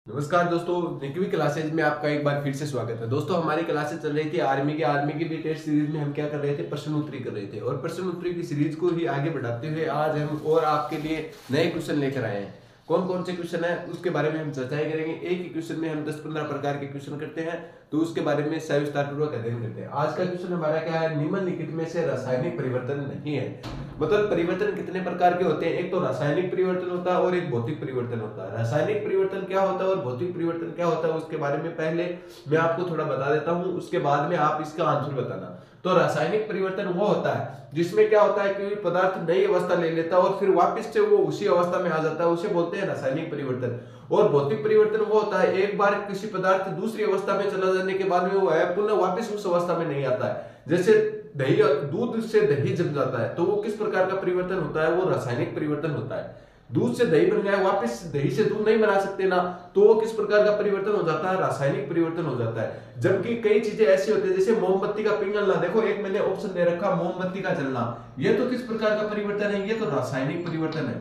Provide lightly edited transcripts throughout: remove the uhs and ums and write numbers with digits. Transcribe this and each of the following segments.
नमस्कार दोस्तों, निकवी क्लासेज में आपका एक बार फिर से स्वागत है। दोस्तों, हमारी क्लासेज चल रही थी आर्मी की भी टेस्ट सीरीज में हम क्या कर रहे थे, प्रश्न उत्तरी कर रहे थे और प्रश्न उत्तरी की सीरीज को ही आगे बढ़ाते हुए आज हम और आपके लिए नए क्वेश्चन लेकर आए हैं। कौन कौन से क्वेश्चन है उसके बारे में हम चर्चा करेंगे। एक ही क्वेश्चन में हम 10-15 प्रकार के क्वेश्चन करते हैं, तो उसके बारे में सविस्तार पूर्वक अध्ययन करते हैं। आज का क्वेश्चन हमारा क्या है, निम्नलिखित में से रासायनिक परिवर्तन नहीं है। मतलब परिवर्तन कितने प्रकार के होते हैं, एक तो रासायनिक परिवर्तन होता है और एक भौतिक परिवर्तन होता है। रासायनिक परिवर्तन क्या होता है और भौतिक परिवर्तन क्या होता है उसके बारे में पहले मैं आपको थोड़ा बता देता हूं, उसके बाद में आप इसका आंसर बताना। तो रासायनिक परिवर्तन वो होता है जिसमें क्या होता है कि पदार्थ नई अवस्था ले लेता है और फिर वापस से वो उसी अवस्था में आ जाता है, उसे बोलते हैं रासायनिक परिवर्तन। और भौतिक परिवर्तन वो होता है एक बार किसी पदार्थ दूसरी अवस्था में चला जाने के बाद में वो है पुनः वापस उस अवस्था में नहीं आता है। जैसे दही, दूध से दही जम जाता है, तो वो किस प्रकार का परिवर्तन होता है, वो रासायनिक परिवर्तन होता है। दूध से दही बन गया, वापस दही से दूध नहीं बना सकते ना, तो वो किस प्रकार का परिवर्तन हो जाता है, रासायनिक परिवर्तन हो जाता है। जबकि कई चीजें ऐसी होती है जैसे मोमबत्ती का पिघलना, देखो एक मैंने ऑप्शन दे रखा मोमबत्ती का जलना, ये तो किस प्रकार का परिवर्तन है, ये तो रासायनिक परिवर्तन है।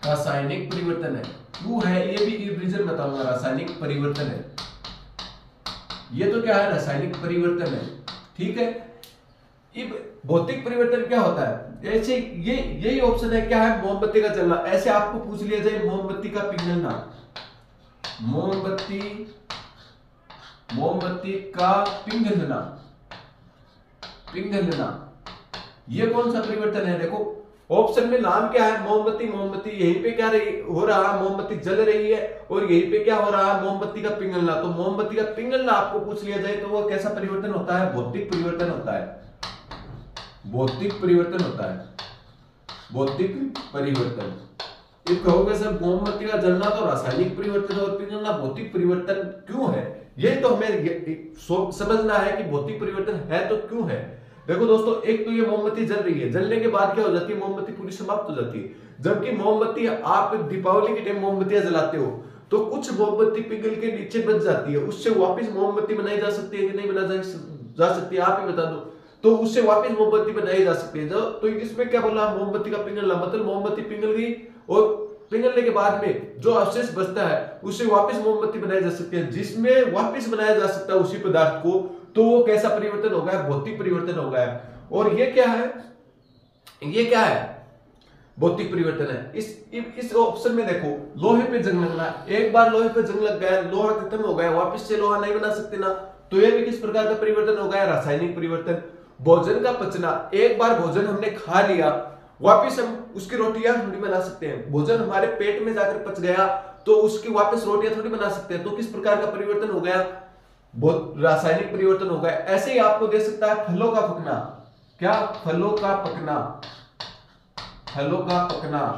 रासायनिक परिवर्तन है, क्यों है ये भी रीजन बताऊंगा। रासायनिक परिवर्तन है, ये तो क्या है, रासायनिक परिवर्तन है, ठीक है। भौतिक परिवर्तन क्या होता है, ऐसे ये यही ऑप्शन है, क्या है, मोमबत्ती का जलना। ऐसे आपको पूछ लिया जाए मोमबत्ती का पिघलना, मोमबत्ती मोमबत्ती का पिघलना, पिघलना, ये कौन सा परिवर्तन है। देखो ऑप्शन में नाम क्या है, मोमबत्ती, मोमबत्ती यहीं पे क्या रही हो रहा है, मोमबत्ती जल रही है और यहीं पे क्या हो रहा है, मोमबत्ती का पिघलना। तो मोमबत्ती का पिघलना आपको पूछ लिया जाए तो वो कैसा परिवर्तन होता है, भौतिक परिवर्तन होता है, भौतिक परिवर्तन होता है, भौतिक परिवर्तन। ये कहोगे सर मोमबत्ती का जलना तो रासायनिक परिवर्तन और पिघलना भौतिक परिवर्तन क्यों है, ये तो हमें समझना है कि भौतिक परिवर्तन है तो क्यों है। देखो दोस्तों, एक तो ये मोमबत्ती जल रही है, जलने के बाद क्या हो जाती है, मोमबत्ती पूरी समाप्त हो जाती है। जबकि मोमबत्ती आप दीपावली के टाइम मोमबत्तियां जलाते हो तो कुछ मोमबत्ती पिघल के नीचे बच जाती है, उससे वापस मोमबत्ती बनाई जा सकती है कि नहीं बनाई जा सकती है, आप ही बता दो। तो उससे वापस मोमबत्ती बनाई जा सकती है। तो इसमें क्या बोला, मोमबत्ती का पिघलना, मतलब मोमबत्ती पिघल गई और पिघलने के बाद में जो अवशेष बचता है उससे वापस मोमबत्ती बनाई जा सकती है, जिसमें वापस बनाया जा सकता है उसी पदार्थ को। तो वो कैसा परिवर्तन हो गया, भौतिक परिवर्तन हो गया। और ये क्या है, ये क्या है, भौतिक परिवर्तन है। इस ऑप्शन में देखो, लोहे पे जंग लगना, एक बार लोहे पे जंग लग गया, लोहा खत्म हो गया, वापस से लोहा नहीं बना सकते ना, तो ये भी किस प्रकार का परिवर्तन हो गया, रासायनिक परिवर्तन। भोजन का पचना, एक बार भोजन हमने खा लिया, वापस हम उसकी रोटियां थोड़ी बना सकते हैं। भोजन हमारे पेट में जाकर पच गया तो उसकी वापस रोटियां थोड़ी बना सकते हैं, तो किस प्रकार का परिवर्तन हो गया, बहुत रासायनिक परिवर्तन हो गया। ऐसे ही आपको दे सकता है फलों का पकना, क्या, फलों का पकना, फलों का पकना।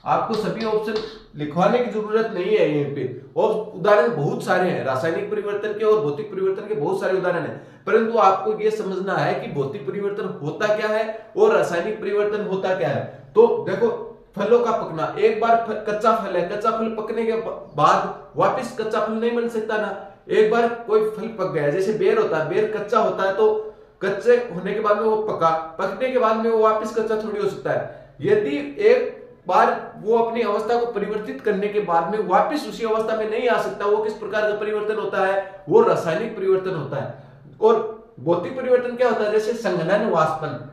आपको सभी ऑप्शन लिखवाने की जरूरत नहीं है यहीं पे, और उदाहरण बहुत सारे हैं रासायनिक परिवर्तन के और भौतिक परिवर्तन के, बहुत सारे उदाहरण हैं। परंतु आपको यह समझना है कि भौतिक परिवर्तन होता क्या है और रासायनिक परिवर्तन होता क्या है। तो देखो, फलों का पकना, एक बार कच्चा फल है, कच्चा फल पकने के बाद वापस कच्चा फल नहीं बन सकता ना। एक बार कोई फल पक गया, जैसे बेर होता है, बेर कच्चा होता है तो कच्चे होने के बाद में वो पका, पकने के बाद में वो वापस कच्चा थोड़ी हो सकता है। यदि एक बार वो अपनी अवस्था को परिवर्तित करने के बाद में वापस उसी अवस्था में नहीं आ सकता, वो किस प्रकार का परिवर्तन होता है, वो रासायनिक परिवर्तन होता है। और भौतिक परिवर्तन क्या होता है, जैसे संघनन, वाष्पन।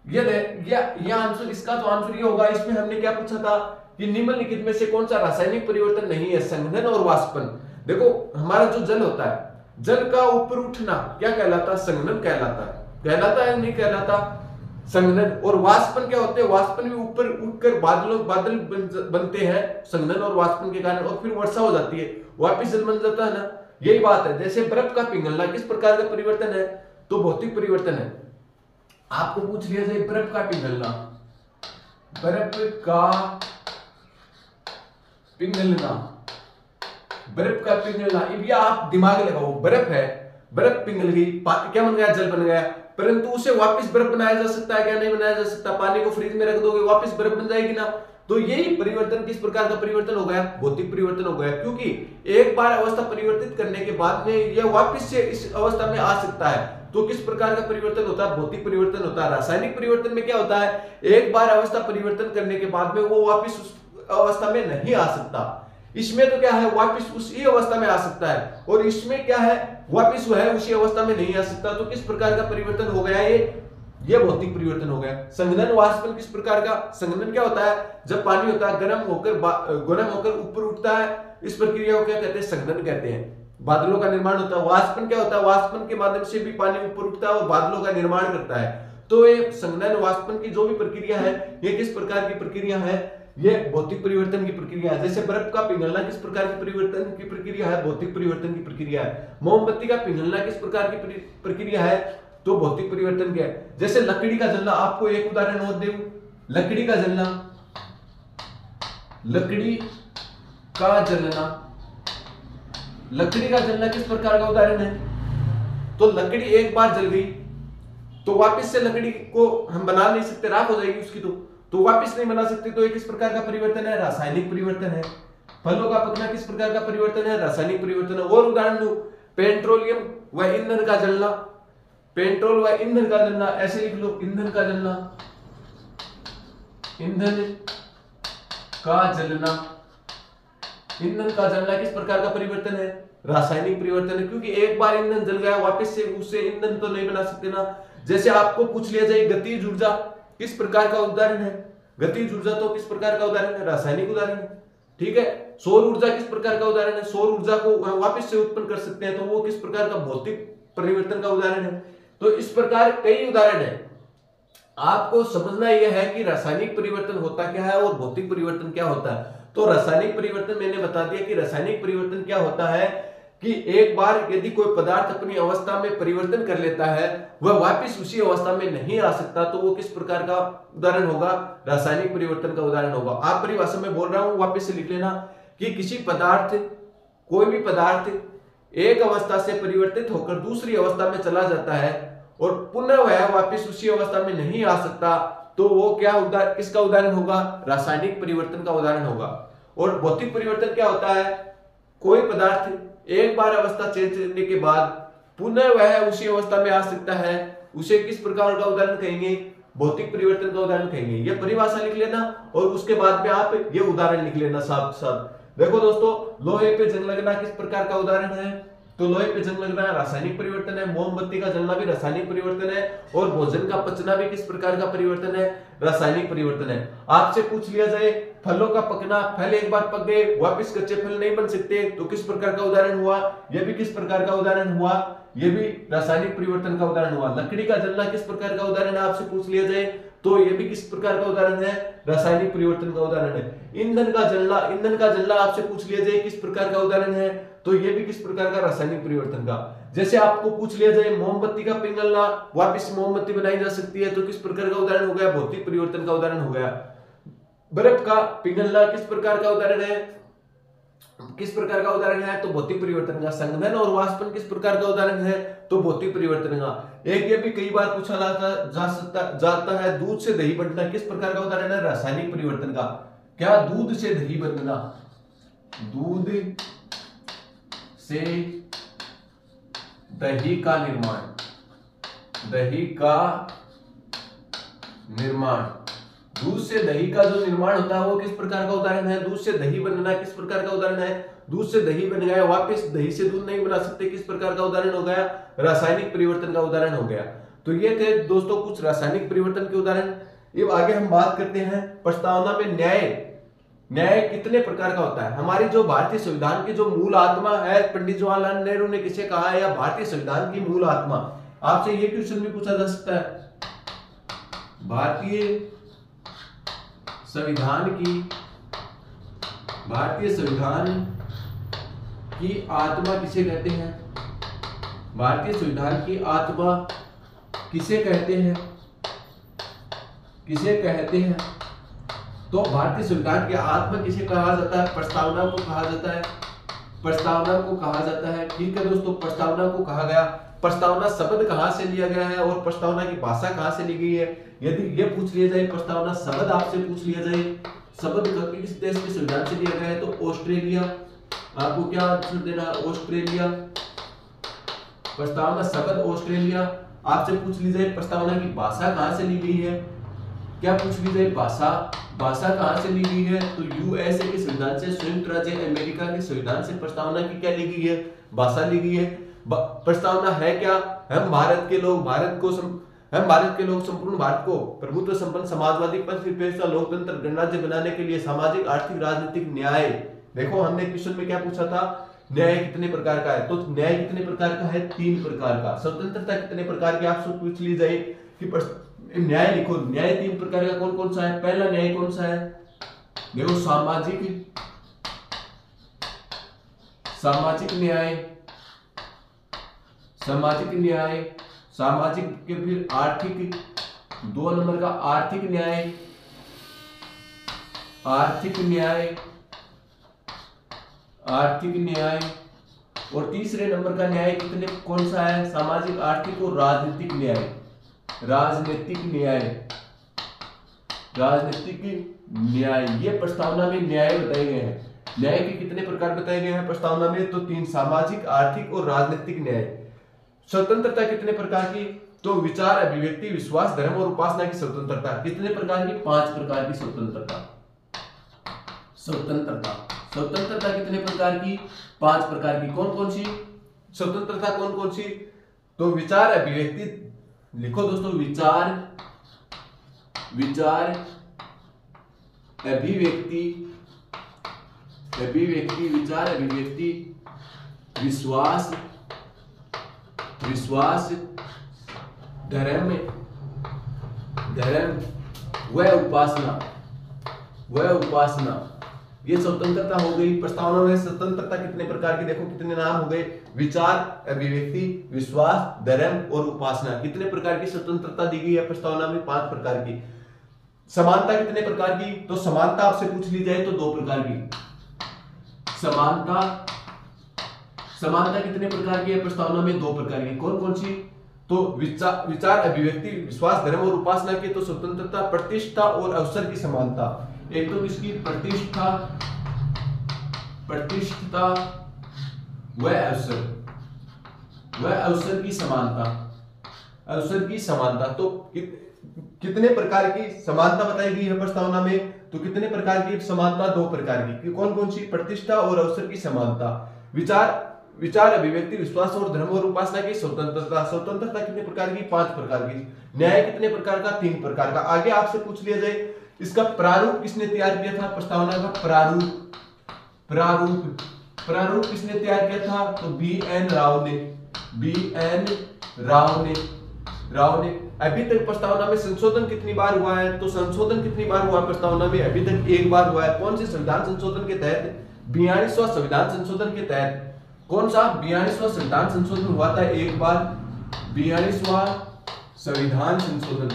ये आंसर, इसका तो आंसर ये होगा। इसमें हमने क्या पूछा था कि निम्नलिखित में से कौन सा रासायनिक परिवर्तन नहीं है, संघनन और वाष्पन। देखो हमारा जो जल होता है, जल का ऊपर उठना क्या कहलाता है, संघनन कहलाता है, कहलाता है नहीं कहलाता, संघनन। और वाष्पन क्या होते हैं, वाष्पन भी ऊपर उठकर बादल बनते हैं संघनन और वाष्पन के कारण, और फिर वर्षा हो जाती है, वापिस जल बन जाता है ना। यही बात है। जैसे बर्फ का पिघलना किस प्रकार का परिवर्तन है, तो भौतिक परिवर्तन है। आपको पूछ लिया जाए बर्फ का पिघलना, बर्फ का पिघलना, बर्फ का पिघलना, ये आप दिमाग लगाओ, बर्फ है, बर्फ पिघल गई, क्या बन गया, जल बन गया। परंतु उसे वापस बर्फ बनाया जा सकता है क्या, नहीं बनाया जा सकता। पानी को फ्रिज में रख दोगे वापस बर्फ बन जाएगी ना। तो यही परिवर्तन किस प्रकार का परिवर्तन हो गया, भौतिक परिवर्तन हो गया, क्योंकि एक बार अवस्था परिवर्तित करने के बाद में यह वापस से इस अवस्था में आ सकता है। तो किस प्रकार का परिवर्तन होता है, भौतिक परिवर्तन होता है। रासायनिक परिवर्तन में क्या होता है, एक बार अवस्था परिवर्तन करने के बाद में वो वापस उस अवस्था में नहीं आ सकता। इसमें तो क्या है, वापस उसी अवस्था में आ सकता है, और इसमें क्या है, वापस वो है उसी अवस्था में नहीं आ सकता। तो किस प्रकार का परिवर्तन हो गया ये भौतिक परिवर्तन हो गया। संघनन वाष्पन किस प्रकार का, संघनन क्या होता है, जब पानी होता है गर्म होकर ऊपर उठता है, इस प्रक्रिया को क्या कहते हैं, संघनन कहते हैं। बादलों का निर्माण होता है। वाष्पन क्या होता है, वाष्पन के माध्यम से भी पानी ऊपर उठता है और बादलों का निर्माण करता है। तो ये संघनन वाष्पन की जो भी प्रक्रिया है, ये किस प्रकार की प्रक्रिया है, ये भौतिक परिवर्तन की प्रक्रिया है। जैसे बर्फ का पिघलना किस प्रकार की परिवर्तन की प्रक्रिया है, भौतिक परिवर्तन की प्रक्रिया है। मोमबत्ती का पिघलना किस प्रकार की प्रक्रिया है, तो भौतिक परिवर्तन क्या है। जैसे लकड़ी का जलना, आपको एक उदाहरण और दूं, लकड़ी का जलना, लकड़ी का जलना, लकड़ी का जलना किस प्रकार का उदाहरण है। तो लकड़ी एक बार जल गई तो वापस से लकड़ी को हम बना नहीं सकते, राख हो जाएगी उसकी, तो वापस नहीं बना सकते। तो ये किस प्रकार का परिवर्तन है, रासायनिक परिवर्तन है। फलों का पकना किस प्रकार का परिवर्तन है, रासायनिक परिवर्तन है। और उदाहरण दूं, पेट्रोलियम व ईंधन का जलना, पेट्रोल व ईंधन का जलना, ऐसे लिख लो, ईंधन का जलना, ईंधन का जलना, ईंधन का जलना किस प्रकार का परिवर्तन है, रासायनिक परिवर्तन है। क्योंकि एक बार ईंधन जल गया, वापस से उससे ईंधन तो नहीं बना सकते ना। जैसे आपको पूछ लिया जाए गतिज ऊर्जा किस प्रकार का उदाहरण है, गतिज ऊर्जा तो किस प्रकार का उदाहरण है, रासायनिक उदाहरण है। ठीक है, सौर ऊर्जा किस प्रकार का उदाहरण है, सौर ऊर्जा को वापस से उत्पन्न कर सकते हैं, तो वो किस प्रकार का भौतिक परिवर्तन का उदाहरण है। तो इस प्रकार कई उदाहरण है। आपको समझना यह है कि रासायनिक परिवर्तन होता क्या है और भौतिक परिवर्तन क्या होता है। तो रासायनिक परिवर्तन मैंने बता दिया कि रासायनिक परिवर्तन क्या होता है कि एक बार यदि कोई पदार्थ अपनी अवस्था में परिवर्तन कर लेता है, वह वापस उसी अवस्था में नहीं आ सकता, तो वो किस प्रकार का उदाहरण होगा, रासायनिक परिवर्तन का उदाहरण होगा। आप परिभाषा में बोल रहा हूं, वापस से लिख लेना कि किसी पदार्थ, कोई भी पदार्थ एक अवस्था से परिवर्तित होकर दूसरी अवस्था में चला जाता है और पुनः वह वापस उसी अवस्था में नहीं आ सकता, तो वो क्या किसका उदाहरण होगा, रासायनिक परिवर्तन का उदाहरण होगा। और भौतिक परिवर्तन क्या होता है, कोई पदार्थ एक बार अवस्था चेंज करने के बाद पुनः वह उसी अवस्था में आ सकता है, उसे किस प्रकार का उदाहरण कहेंगे, भौतिक परिवर्तन का उदाहरण कहेंगे। ये परिभाषा लिख लेना और उसके बाद में आप ये उदाहरण लिख लेना साथ साथ। देखो दोस्तों, लोहे पे जंग लगना किस प्रकार का उदाहरण है, तो लोहे पे जंग लगना रासायनिक परिवर्तन है। मोमबत्ती का जलना भी रासायनिक परिवर्तन है। और भोजन का पचना भी किस प्रकार का परिवर्तन है, रासायनिक परिवर्तन है। आपसे पूछ लिया जाए फलों का पकना, फल एक बार पक गए वापस कच्चे फल नहीं बन सकते, तो किस प्रकार का उदाहरण हुआ, यह भी किस प्रकार का उदाहरण हुआ, यह भी रासायनिक परिवर्तन का उदाहरण हुआ। लकड़ी का जलना किस प्रकार का उदाहरण है, आपसे पूछ लिया जाए, तो यह भी किस प्रकार का उदाहरण है, रासायनिक परिवर्तन का उदाहरण है। ईंधन का जलना आपसे पूछ लिया जाए किस प्रकार का उदाहरण है, तो यह भी किस प्रकार का, रासायनिक परिवर्तन का। जैसे आपको पूछ लिया जाए मोमबत्ती का पिघलना, वापस मोमबत्ती बनाई जा सकती है, तो किस प्रकार का उदाहरण हो गया, भौतिक परिवर्तन का उदाहरण हो गया। बर्फ का पिघलना किस प्रकार का उदाहरण है, किस प्रकार का उदाहरण है, तो भौतिक परिवर्तन का। संघनन और वाष्पन किस प्रकार का उदाहरण है, तो भौतिक परिवर्तन का। एक ये भी कई बार पूछा जाता है, दूध से दही बनना किस प्रकार का उदाहरण है, रासायनिक परिवर्तन का। क्या, दूध से दही बनना, दूध से दही का निर्माण, दही का निर्माण, दूध से दही का जो निर्माण होता है वो किस प्रकार का उदाहरण है, दूध से दही बनना किस प्रकार का उदाहरण है, दूध से दही बन गया वापस दही से दूध नहीं बना सकते, किस प्रकार का उदाहरण हो गया, रासायनिक परिवर्तन का उदाहरण हो गया। तो ये थे दोस्तों कुछ रासायनिक परिवर्तन के उदाहरण। अब आगे हम बात करते हैं प्रस्तावना में न्याय कितने प्रकार का होता है। हमारी जो भारतीय संविधान की जो मूल आत्मा है, पंडित जवाहरलाल नेहरू ने किसे कहा है, या भारतीय संविधान की मूल आत्मा। आपसे ये क्वेश्चन भी पूछा जा सकता है, भारतीय संविधान की आत्मा किसे कहते हैं, भारतीय संविधान की आत्मा किसे कहते हैं, तो भारतीय संविधान की आत्मा किसे कहा जाता है, प्रस्तावना को कहा जाता है, प्रस्तावना को कहा जाता है। ठीक है दोस्तों, प्रस्तावना को कहा गया। प्रस्तावना शब्द कहां से लिया गया है और प्रस्तावना की भाषा कहां से ली गई है, यदि ये पूछ लिया जाए, प्रस्तावना शब्द आपसे पूछ लिया जाए, शब्द किस देश के संविधान से लिया गया है, तो ऑस्ट्रेलिया। आपको क्या आंसर देना है, ऑस्ट्रेलिया। प्रस्तावना शब्द ऑस्ट्रेलिया। आपसे पूछ ली जाए प्रस्तावना की भाषा कहां से ली गई है, क्या पूछ ली जाए, भाषा भाषा कहाँ से ली गई है? तो यूएसए के संविधान से, संयुक्त राज्य अमेरिका के संविधान से प्रस्तावना की क्या ली गई है? भाषा ली गई है। प्रस्तावना है क्या? हम भारत के लोग संपूर्ण भारत को प्रभुत्व संपन्न समाजवादी पंथ निरपेक्ष लोकतंत्र गणराज्य बनाने के लिए सामाजिक आर्थिक राजनीतिक न्याय। देखो हमने क्वेश्चन में क्या पूछा था, न्याय कितने प्रकार का है? तो न्याय कितने प्रकार का है? 3 प्रकार का। स्वतंत्रता कितने प्रकार की? आपसे पूछ ली जाए कि न्याय लिखो, न्याय 3 प्रकार का कौन कौन सा है? पहला न्याय कौन सा है? देखो सामाजिक न्याय, सामाजिक के फिर आर्थिक, 2 नंबर का आर्थिक न्याय, और तीसरे नंबर का न्याय कितने कौन सा है? सामाजिक, आर्थिक और राजनीतिक न्याय। ये प्रस्तावना में न्याय बताए गए हैं। न्याय के कितने प्रकार बताए गए हैं प्रस्तावना में? तो 3, सामाजिक, आर्थिक और राजनीतिक न्याय। स्वतंत्रता कितने प्रकार की? तो विचार, अभिव्यक्ति, विश्वास, धर्म और उपासना की स्वतंत्रता कितने प्रकार की? 5 प्रकार की स्वतंत्रता कितने प्रकार की? 5 प्रकार की। कौन कौन सी स्वतंत्रता? कौन कौन सी? तो विचार, अभिव्यक्ति, लिखो दोस्तों, विचार, अभिव्यक्ति, विचार, अभिव्यक्ति, विश्वास, धर्म व उपासना। ये स्वतंत्रता हो गई। प्रस्तावना में स्वतंत्रता कितने प्रकार की? देखो कितने नाम हो गए, विचार, अभिव्यक्ति, विश्वास, धर्म और उपासना। कितने प्रकार की स्वतंत्रता दी गई है प्रस्तावना में? 5 प्रकार की। समानता कितने प्रकार की? तो समानता आपसे पूछ ली जाए तो 2 प्रकार की। समानता कितने प्रकार की है प्रस्तावना में? 2 प्रकार की। कौन कौन सी? तो विचार, अभिव्यक्ति, विश्वास, धर्म और उपासना की तो स्वतंत्रता, प्रतिष्ठा और अवसर की समानता। एक तो किसकी? प्रतिष्ठा व अवसर की समानता। तो कितने प्रकार की समानता बताई गई है प्रस्तावना में? तो कितने प्रकार की समानता? 2 प्रकार की। कौन कौन सी? प्रतिष्ठा और अवसर की समानता। विचार, अभिव्यक्ति, विश्वास और धर्म और उपासना की स्वतंत्रता कितने प्रकार की? 5 प्रकार की। न्याय कितने प्रकार का? 3 प्रकार का। आगे आपसे पूछ लिया जाए इसका प्रारूप किसने तैयार किया था? प्रस्तावना का प्रारूप किसने तैयार किया था? तो BN राव ने। अभी तक प्रस्तावना में संशोधन कितनी बार हुआ है? तो संशोधन कितनी बार हुआ प्रस्तावना में? अभी तक 1 बार हुआ है। कौन से संविधान संशोधन के तहत? 42वां संविधान संशोधन के तहत। कौन सा? 42वां संविधान संशोधन हुआ था 1 बार। 42वां संविधान संशोधन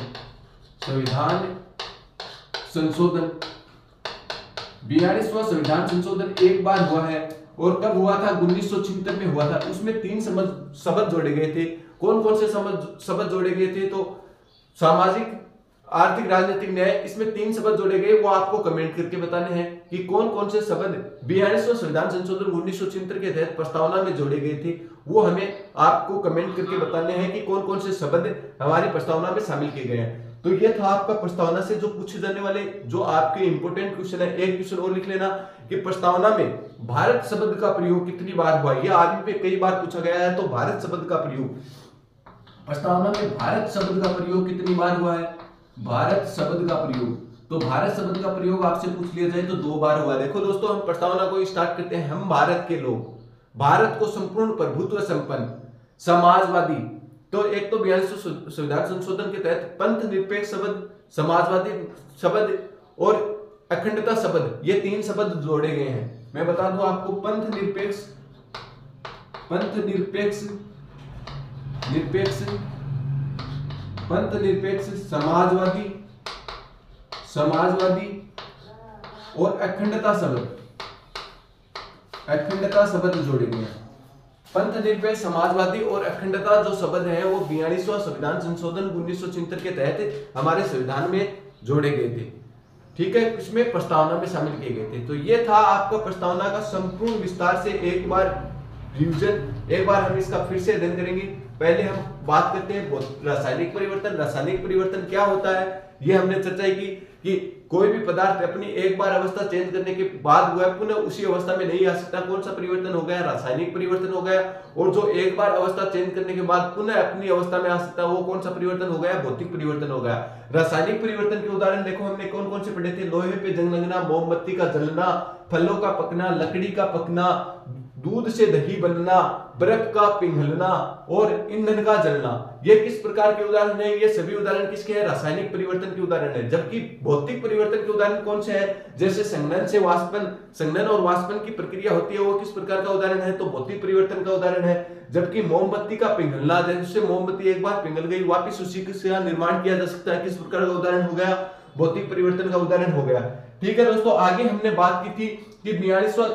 42वां संविधान संशोधन 1 बार हुआ है। और कब हुआ था? 1976 में हुआ था। उसमें 3 शब्द जोड़े गए थे। कौन कौन से शब्द जोड़े गए थे? तो सामाजिक, आर्थिक, राजनीतिक न्याय। इसमें 3 शब्द जोड़े गए, वो आपको कमेंट करके बताने हैं कि कौन कौन से शब्द 42वां संविधान संशोधन 1976 के तहत प्रस्तावना में जोड़े गए थे। वो हमें आपको कमेंट करके बताने हैं कि कौन कौन से शब्द हमारी प्रस्तावना में शामिल किए गए हैं। तो ये था आपका प्रस्तावना से जो पूछे जाने वाले जो आपके इंपोर्टेंट क्वेश्चन है। एक क्वेश्चन और लिख लेना कि प्रस्तावना में भारत शब्द का प्रयोग कितनी बार हुआ। यह आर्मी पे कई बार पूछा गया है। तो भारत शब्द का प्रयोग, प्रस्तावना में भारत शब्द का प्रयोग कितनी बार हुआ है? भारत शब्द का प्रयोग, तो भारत शब्द का प्रयोग आपसे पूछ लिया जाए तो 2 बार हुआ। देखो दोस्तों, हम प्रस्तावना को स्टार्ट करते हैं। हम भारत के लोग, भारत को संपूर्ण प्रभुत्व संपन्न समाजवादी। तो एक तो 42वां संविधान संशोधन के तहत पंथ निरपेक्ष शब्द, समाजवादी शब्द और अखंडता शब्द, ये 3 शब्द जोड़े गए हैं। मैं बता दूं आपको, पंथ निरपेक्ष समाजवादी और अखंडता शब्द जोड़े गए हैं। पंथ निरपेक्ष, समाजवादी और अखंडता जो शब्द हैं वो 42वां संविधान संशोधन 1976 के तहत हमारे संविधान में जोड़े गए थे। ठीक है, इसमें प्रस्तावना में शामिल किए गए थे। तो ये था आपका प्रस्तावना का संपूर्ण विस्तार से एक बार रिवीजन। एक बार हम इसका फिर से अध्ययन करेंगे। पहले हम बात करते हैं रासायनिक परिवर्तन। रासायनिक परिवर्तन क्या होता है, ये हमने चर्चा की कि कोई भी पदार्थ अपनी एक बार अवस्था चेंज करने के बाद हुआ पुनः उसी अवस्था में नहीं आ सकता। कौन सा परिवर्तन हो गया? रासायनिक परिवर्तन हो गया। और जो एक बार अवस्था चेंज करने के बाद पुनः अपनी अवस्था में आ सकता है वो कौन सा परिवर्तन हो गया? भौतिक परिवर्तन हो गया। रासायनिक परिवर्तन के उदाहरण देखो हमने कौन कौन से पढ़े थे? लोहे पे जंग लगना, मोमबत्ती का जलना, फलों का पकना, लकड़ी का पकना, दूध से दही बनना, बर्फ का पिघलना और ईंधन का जलना। ये किस प्रकार के उदाहरण है? ये सभी उदाहरण किसके हैं? रासायनिक परिवर्तन के उदाहरण है। जबकि भौतिक परिवर्तन के उदाहरण कौन से हैं? जैसे संघनन से वाष्पन, संघनन और वाष्पन की प्रक्रिया होती है, वो किस प्रकार का उदाहरण है? तो भौतिक परिवर्तन का उदाहरण है। जबकि मोमबत्ती का पिघलना, जैसे मोमबत्ती एक बार पिघल गई वापिस उसी का निर्माण किया जा सकता है, किस प्रकार का उदाहरण हो गया? भौतिक परिवर्तन का उदाहरण हो गया। ठीक है दोस्तों, आगे हमने बात की थी कि 42वां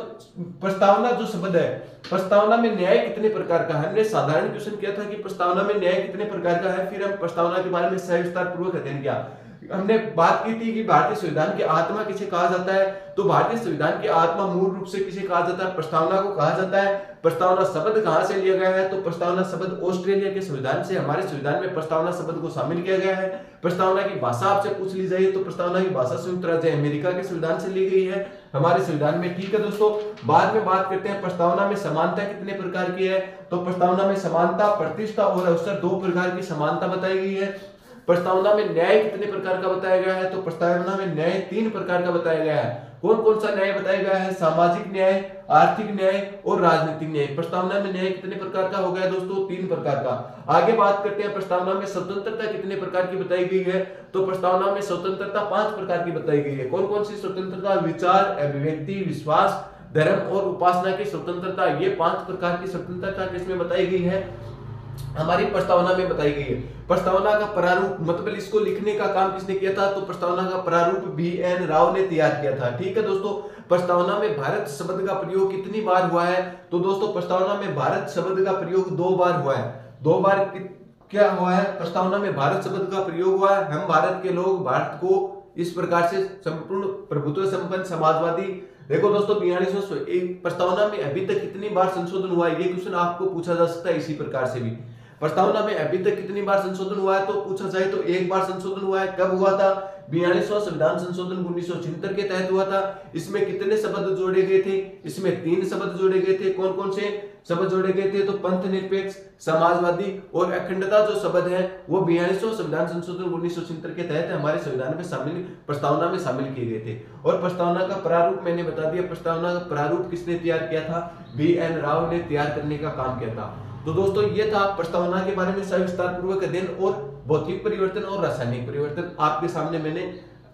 प्रस्तावना जो शब्द है, प्रस्तावना में न्याय कितने प्रकार का है? हमने साधारण क्वेश्चन किया था कि प्रस्तावना में न्याय कितने प्रकार का है, फिर हम प्रस्तावना के बारे में सविस्तार पूर्वक अध्ययन किया। हमने बात की थी कि भारतीय संविधान की आत्मा किसे कहा जाता है? तो भारतीय संविधान की आत्मा मूल रूप से किसे कहा जाता है? प्रस्तावना को कहा जाता है। प्रस्तावना शब्द कहां से लिया गया है? तो प्रस्तावना शब्द ऑस्ट्रेलिया के संविधान से, हमारे संविधान में प्रस्तावना शब्द को शामिल किया गया है। प्रस्तावना की भाषा आपसे पूछ ली जाए तो प्रस्तावना की भाषा संयुक्त राज्य अमेरिका के संविधान से ली गई है, हमारे संविधान में। ठीक है दोस्तों, बाद में बात करते हैं प्रस्तावना में समानता कितने प्रकार की है। तो प्रस्तावना में समानता, प्रतिष्ठा और अवसर 2 प्रकार की समानता बताई गई है। प्रस्तावना में न्याय कितने प्रकार का बताया गया है? तो प्रस्तावना में न्याय 3 प्रकार का बताया गया है। कौन कौन सा न्याय बताया गया है? सामाजिक न्याय, आर्थिक न्याय और राजनीतिक न्याय। प्रस्तावना में न्याय कितने प्रकार का हो गया दोस्तों? 3 प्रकार का। आगे बात करते हैं प्रस्तावना में स्वतंत्रता कितने प्रकार की बताई गई है। तो प्रस्तावना में स्वतंत्रता 5 प्रकार की बताई गई है। कौन कौन सी स्वतंत्रता? विचार, अभिव्यक्ति, विश्वास, धर्म और उपासना की स्वतंत्रता। ये 5 प्रकार की स्वतंत्रता किसमें बताई गई है? हमारी प्रस्तावना में बताई गई है। प्रस्तावना का प्रारूप, मतलब इसको लिखने का काम किसने किया था? तो प्रस्तावना का प्रारूप BN राव ने तैयार किया था। ठीक है दोस्तों, प्रस्तावना में भारत शब्द का प्रयोग कितनी बार हुआ है? तो दोस्तों प्रस्तावना में भारत शब्द का प्रयोग 2 बार हुआ है। 2 बार क्या हुआ है? प्रस्तावना में भारत शब्द का प्रयोग हुआ है। हम भारत के लोग भारत को इस प्रकार से संपूर्ण प्रभुत्व संपन्न समाजवादी। देखो दोस्तों, 42वां प्रस्तावना में अभी तक कितनी बार संशोधन हुआ है? ये क्वेश्चन आपको पूछा जा सकता है इसी प्रकार से भी। प्रस्तावना में अभी तक कितनी बार संशोधन हुआ है? तो पूछा जाए तो 1 बार संशोधन हुआ है। कब हुआ था? 42वां संविधान संशोधन 1976 के तहत हुआ था। इसमें कितने शब्द जोड़े गए थे? इसमें 3 शब्द जोड़े गए थे। कौन कौन से शब्द जोड़े गए थे? तो पंथ निरपेक्ष, समाजवादी और अखंडता जो शब्द है वो 42वां संविधान संशोधन 1976 के तहत हमारे संविधान में शामिल, प्रस्तावना में शामिल किए गए थे। और प्रस्तावना का प्रारूप मैंने बता दिया। प्रस्तावना का प्रारूप किसने तैयार किया था? BN राव ने तैयार करने का काम किया था। तो दोस्तों ये था प्रस्तावना के बारे में सविस्तार पूर्वक अध्ययन और भौतिक परिवर्तन और रासायनिक परिवर्तन आपके सामने मैंने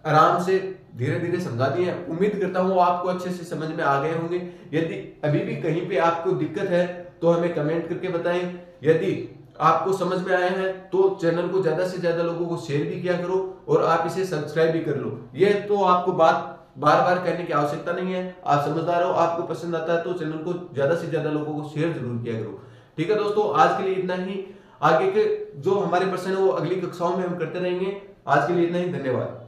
आराम से धीरे धीरे समझा दिए। उम्मीद करता हूँ आपको अच्छे से समझ में आ गए होंगे। यदि अभी भी कहीं पे आपको दिक्कत है तो हमें कमेंट करके बताएं। यदि आपको समझ में आया है तो चैनल को ज्यादा से ज्यादा लोगों को शेयर भी किया करो और आप इसे सब्सक्राइब भी कर लो। ये तो आपको बात बार बार कहने की आवश्यकता नहीं है, आप समझदार हो, आपको पसंद आता है तो चैनल को ज्यादा से ज्यादा लोगों को शेयर जरूर किया करो। ठीक है दोस्तों, आज के लिए इतना ही। आगे के जो हमारे प्रश्न है वो अगली कक्षाओं में हम करते रहेंगे। आज के लिए इतना ही, धन्यवाद।